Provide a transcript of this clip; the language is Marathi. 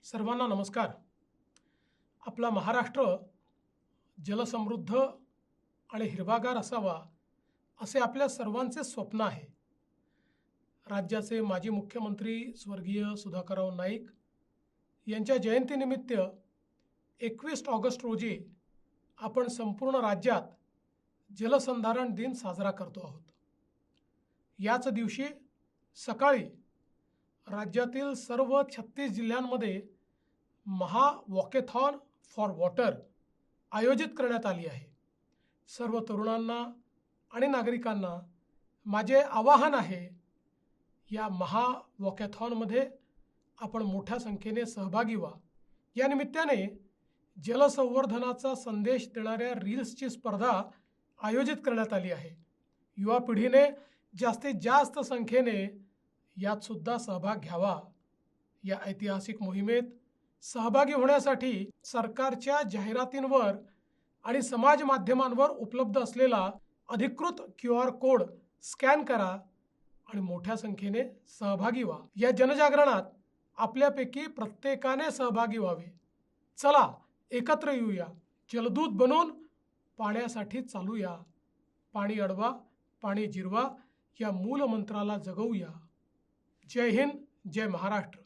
सर्वांना नमस्कार। आपला महाराष्ट्र जलसमृद्ध आणि हिरवागार असावा असे आपल्या सर्वांचे स्वप्न आहे। राज्याचे माजी मुख्यमंत्री स्वर्गीय सुधाकरराव नाईक यांच्या जयंतीनिमित्त 21 ऑगस्ट रोजी आपण संपूर्ण राज्यात जलसंधारण दिन साजरा करतो आहोत। याच दिवशी सकाळी राज्यातील सर्व 36 जिल्ह्यांमध्ये महा वॉकेथॉन फॉर वॉटर आयोजित करण्यात आली आहे। सर्व तरुणांना आणि नागरिकांना माझे आवाहन आहे, या महा वॉकेथॉनमध्ये आपण मोठ्या संख्येने सहभागी व्हा। या निमित्ताने जलसंवर्धनाचा संदेश देणाऱ्या रील्सची स्पर्धा आयोजित करण्यात आली आहे। युवा पिढीने जास्तीत जास्त संख्येने यात सुद्धा सहभाग घ्यावा। या ऐतिहासिक मोहिमेत सहभागी होण्यासाठी सरकारच्या जाहिरातींवर आणि समाज माध्यमांवर उपलब्ध असलेला अधिकृत QR कोड स्कॅन करा आणि मोठ्या संख्येने सहभागी व्हा। या जनजागरणात आपल्यापैकी प्रत्येकाने सहभागी व्हावे। चला एकत्र येऊया, जलदूत बनून पाण्यासाठी चालूया। पाणी अडवा, पाणी जिरवा या मूल मंत्राला जगवूया। जय हिंद, जय महाराष्ट्र।